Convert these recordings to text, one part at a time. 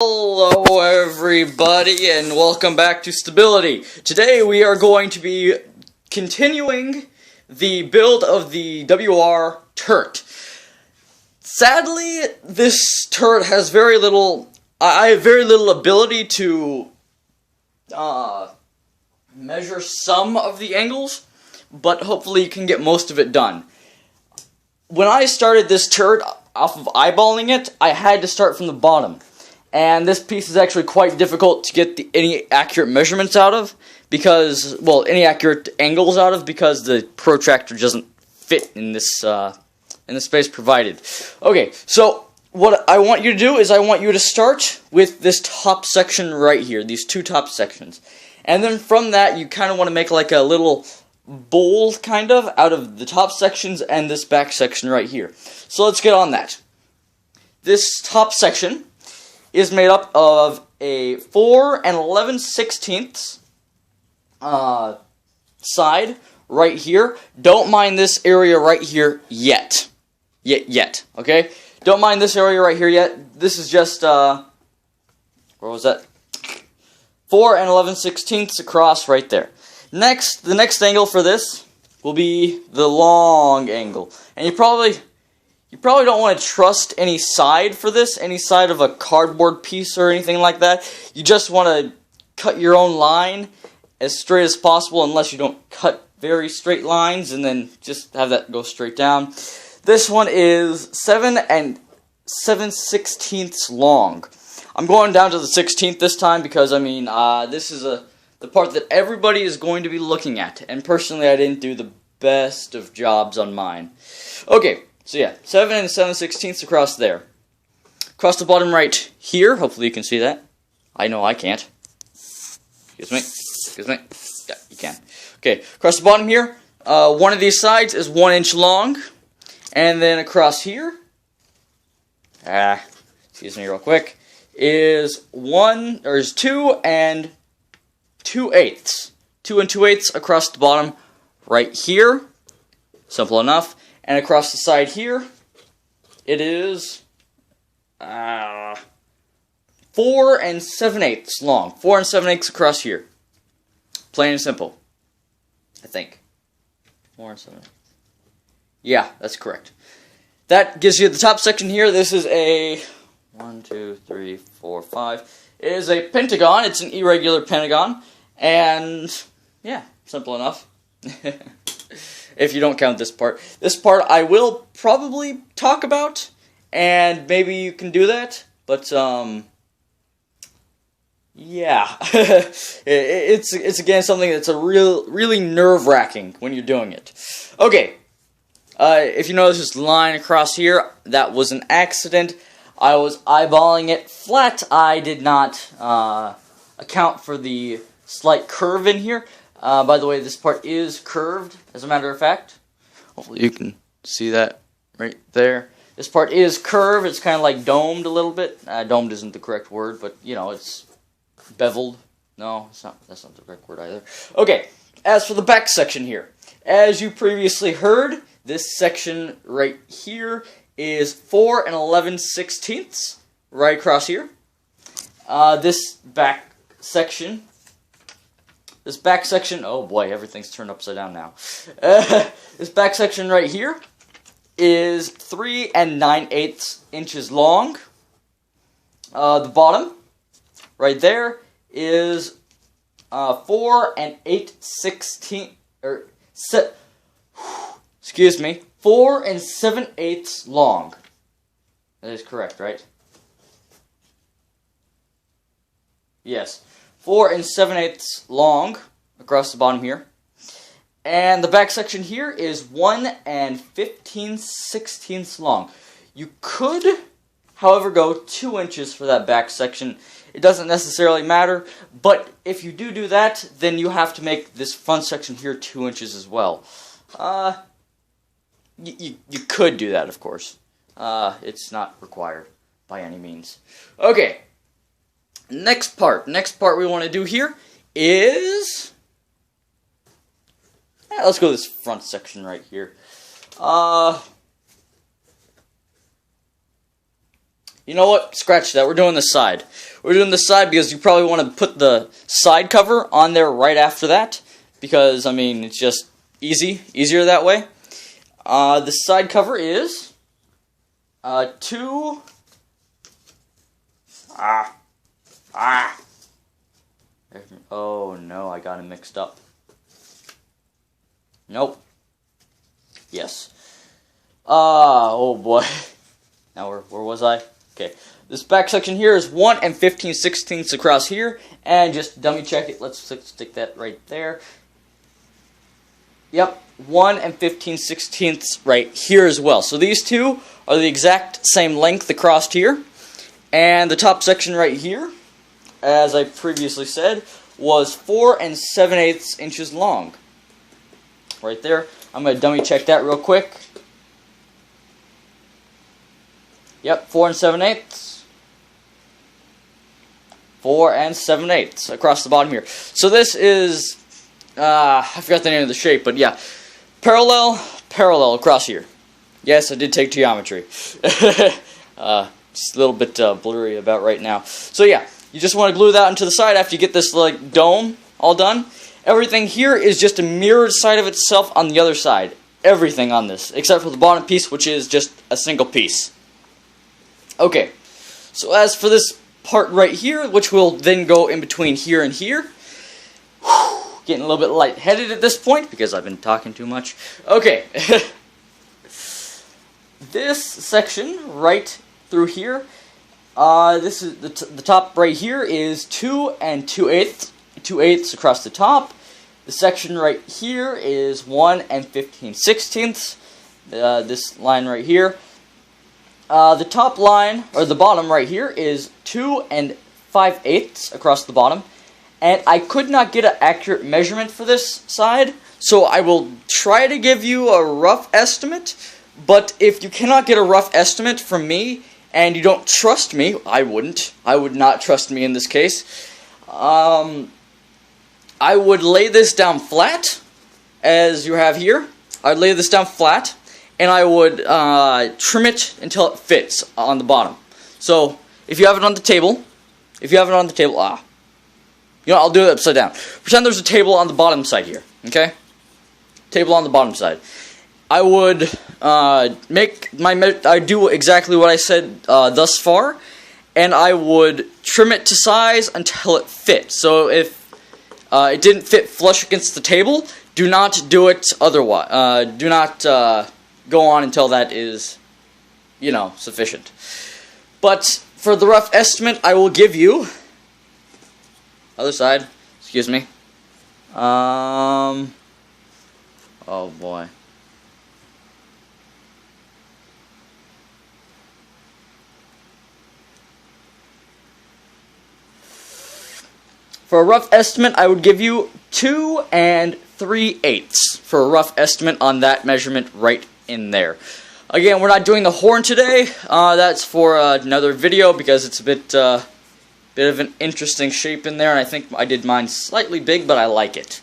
Hello everybody and welcome back to Stability. Today we are going to be continuing the build of the WR turret. Sadly, this turret has very little, I have very little ability to measure some of the angles, but hopefully you can get most of it done. When I started this turret off of eyeballing it, I had to start from the bottom. And this piece is actually quite difficult to get any accurate measurements out of, because, well, any accurate angles out of, because the protractor doesn't fit in this space provided. Okay, so what I want you to do is I want you to start with this top section right here, these two top sections. And then from that, you kind of want to make like a little bowl, kind of, out of the top sections and this back section right here. So let's get on that. This top section is made up of a 4 11/16 side right here. Don't mind this area right here yet. Okay? Don't mind this area right here yet. This is just, where was that? 4 11/16 across right there. Next, the next angle for this will be the long angle. And you probably don't want to trust any side for this, any side of a cardboard piece or anything like that. You just want to cut your own line as straight as possible, unless you don't cut very straight lines, and then just have that go straight down. This one is 7 7/16 long. I'm going down to the 16th this time because, I mean, this is the part that everybody is going to be looking at, and personally I didn't do the best of jobs on mine. Okay. So yeah, 7 7/16 across there. Across the bottom right here, hopefully you can see that. I know I can't. Excuse me. Yeah, you can. Okay, across the bottom here, one of these sides is 1 inch long. And then across here, excuse me real quick, is 2 and 2/8. 2 and 2/8 across the bottom right here. Simple enough. And across the side here, it is 4 7/8 long. 4 7/8 across here. Plain and simple, I think. 4 7/8. Yeah, that's correct. That gives you the top section here. This is a 1, 2, 3, 4, 5. It is a pentagon. It's an irregular pentagon. And, yeah, simple enough. If you don't count this part. This part I will probably talk about, and maybe you can do that, but, yeah. it's again something that's really nerve-wracking when you're doing it. Okay, if you notice this line across here, that was an accident. I was eyeballing it flat. I did not account for the slight curve in here. By the way, this part is curved, as a matter of fact. Hopefully you can see that right there. This part is curved. It's kind of like domed a little bit. Domed isn't the correct word, but, you know, it's beveled. No, that's not the correct word either. Okay, as for the back section here, as you previously heard, this section right here is 4 11/16 right across here. This back section, oh boy, everything's turned upside down now. This back section right here is 3 9/8 inches long. The bottom, right there, is 4 8/16, excuse me, 4 7/8 long. That is correct, right? Yes. 4 7/8 long across the bottom here. And the back section here is 1 15/16 long. You could, however, go 2 inches for that back section. It doesn't necessarily matter, but if you do that, then you have to make this front section here 2 inches as well. You could do that, of course. It's not required by any means. Okay. Next part we want to do here is, let's go to this front section right You know what? Scratch that. We're doing the side. We're doing the side because you probably want to put the side cover on there right after that. Because, I mean, it's just easier that way. The side cover is 2... Oh no, I got it mixed up. Nope. Yes. Oh boy. Now where was I? Okay. This back section here is 1 15/16 across here, and just dummy check it. Let's stick that right there. Yep, 1 15/16 right here as well. So these two are the exact same length across here, and the top section right here, as I previously said, was 4 7/8 inches long. Right there. I'm going to dummy check that real quick. Yep, 4 7/8. 4 7/8 across the bottom here. So this is, I forgot the name of the shape, but yeah, parallel across here. Yes, I did take geometry. Just a little bit blurry about right now. So yeah, you just want to glue that onto the side after you get this like dome all done. Everything here is just a mirrored side of itself on the other side. Everything on this, except for the bottom piece, which is just a single piece. Okay, so as for this part right here, which will then go in between here and here. Getting a little bit lightheaded at this point because I've been talking too much. Okay. This section right through here, this is the top right here is 2 2/8 across the top. The section right here is 1 15/16. This line right here. The top line, or the bottom right here, is 2 5/8 across the bottom. And I could not get an accurate measurement for this side, so I will try to give you a rough estimate. But if you cannot get a rough estimate from me, and you don't trust me, I would not trust me in this case, I would lay this down flat, as you have here. I'd lay this down flat, and I would trim it until it fits on the bottom. So, if you have it on the table, you know, I'll do it upside down. Pretend there's a table on the bottom side here, okay? Table on the bottom side. I would I do exactly what I said thus far, and I would trim it to size until it fits. So if it didn't fit flush against the table, do not do it otherwise. Do not go on until that is, you know, sufficient. But for the rough estimate, I will give you... Other side, excuse me. Oh boy. For a rough estimate, I would give you 2 3/8 for a rough estimate on that measurement right in there. Again, we're not doing the horn today. That's for another video because it's a bit of an interesting shape in there, and I think I did mine slightly big, but I like it.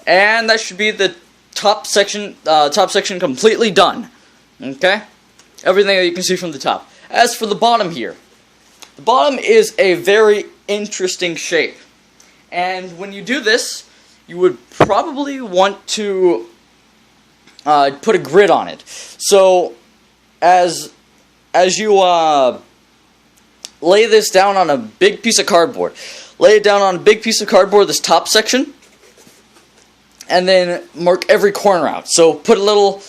And that should be the top section completely done. Okay? Everything that you can see from the top. As for the bottom here, the bottom is a very interesting shape. And when you do this, you would probably want to put a grid on it. So, as you lay this down on a big piece of cardboard. Lay it down on a big piece of cardboard, this top section, and then mark every corner out. So put a little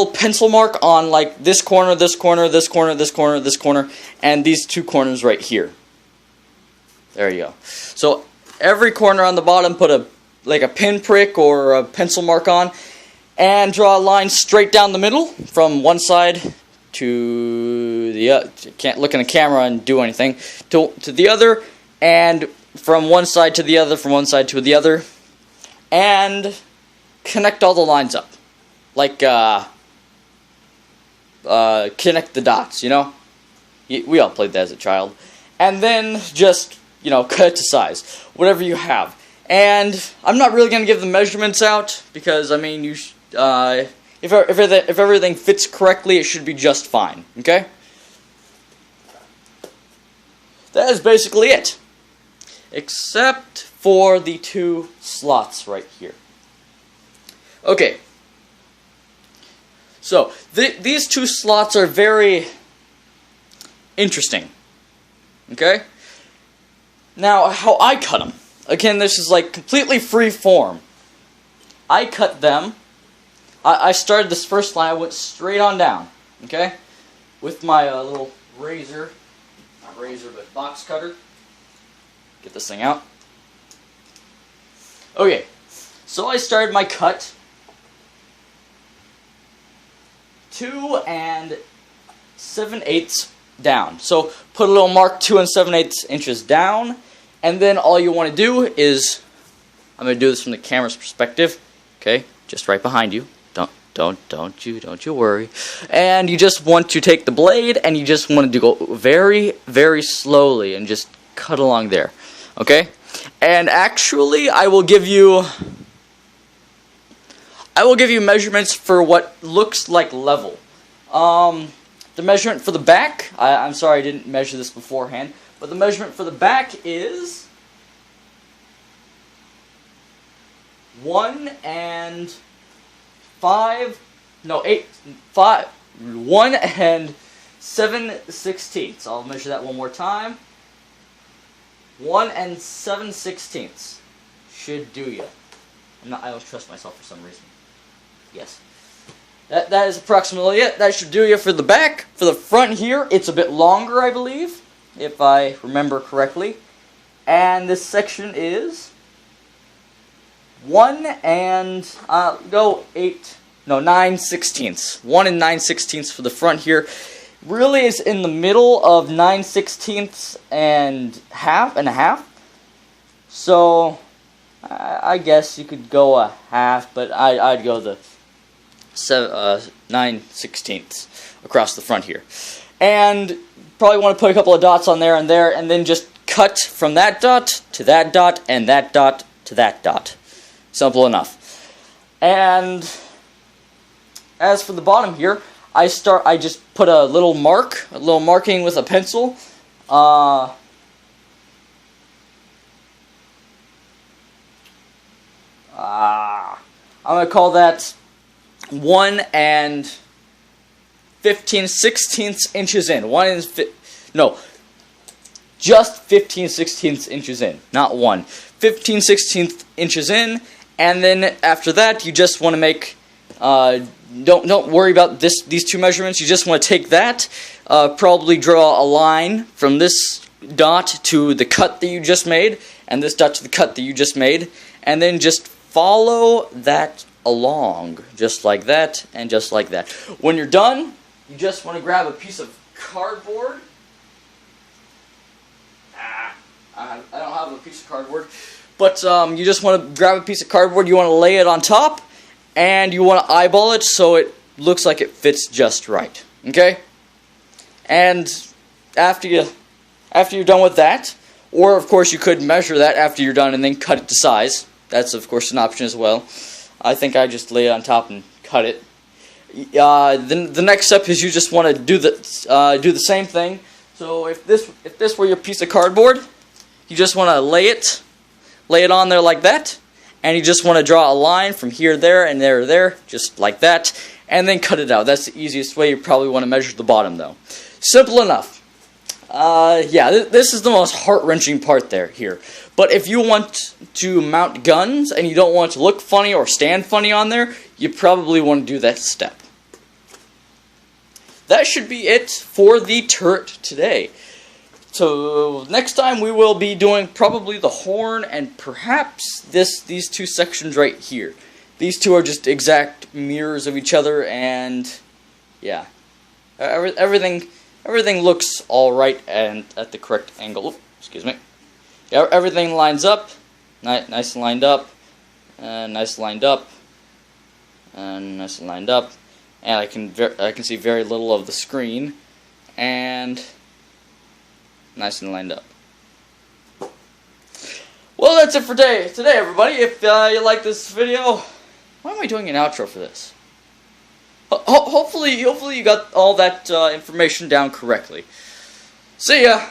pencil mark on like this corner, this corner, this corner, this corner, this corner, and these two corners right here. There you go. So every corner on the bottom, put a pinprick or a pencil mark on, and draw a line straight down the middle from one side to the other. Can't look in the camera and do anything. To the other, and from one side to the other, from one side to the other, and connect all the lines up. Like, connect the dots, you know? We all played that as a child. And then just, you know, cut it to size. Whatever you have. And I'm not really going to give the measurements out, because, I mean, if everything fits correctly, it should be just fine, okay? that is basically it. Except for the 2 slots right here. Okay. So, these 2 slots are very interesting. Okay? Now, how I cut them. Again, this is like completely free form. I cut them. I started this first line, I went straight on down. Okay? With my little razor. Not razor, but box cutter. Get this thing out. Okay. So I started my cut. 2 7/8 down. So put a little mark 2 7/8 inches down, and then all you want to do is, I'm going to do this from the camera's perspective. Okay, just right behind you. Don't you worry. And you just want to take the blade and you just want to go very, very slowly and just cut along there. Okay? And actually, I will give you measurements for what looks like level. The measurement for the back, I'm sorry I didn't measure this beforehand, but the measurement for the back is 1 7/16. I'll measure that one more time. 1 7/16 should do ya. I don't trust myself for some reason. Yes. That is approximately it. That should do you for the back. For the front here, it's a bit longer, I believe, if I remember correctly. And this section is 9/16. 1 9/16 for the front here. Really is in the middle of 9/16 and a half. So I guess you could go a half, but I'd go the 9/16 across the front here. And probably want to put a couple of dots on there, and then just cut from that dot to that dot and that dot to that dot. Simple enough. And as for the bottom here, I just put a little marking with a pencil. I'm going to call that 1 15/16 inches in. Just 15/16 inches in, not 1. 15/16 inches in, and then after that, you just want to make. Don't worry about these 2 measurements. You just want to take that, probably draw a line from this dot to the cut that you just made, and this dot to the cut that you just made, and then just follow that along, just like that, and just like that. When you're done, you just want to grab a piece of cardboard. I don't have a piece of cardboard, but you just want to grab a piece of cardboard, you want to lay it on top, and you want to eyeball it so it looks like it fits just right. Okay? And after you're done with that, or of course you could measure that after you're done and then cut it to size. That's of course an option as well. I think I just lay it on top and cut it. The next step is you just want to do the same thing. So if this were your piece of cardboard, you just want to lay it on there like that, and you just want to draw a line from here, there, and there, just like that, and then cut it out. That's the easiest way. You probably want to measure the bottom though. Simple enough. Yeah, this is the most heart-wrenching part here. But if you want to mount guns and you don't want to look funny or stand funny on there, you probably want to do that step. That should be it for the turret today. So next time we will be doing probably the horn and perhaps these 2 sections right here. These 2 are just exact mirrors of each other, and yeah, everything looks all right and at the correct angle. Oops, excuse me. Yeah, everything lines up, nice and lined up, nice lined up, and nice and lined up. And I can see very little of the screen, and nice and lined up. Well, that's it for today, everybody. If you like this video, why am I doing an outro for this? Hopefully you got all that information down correctly. See ya.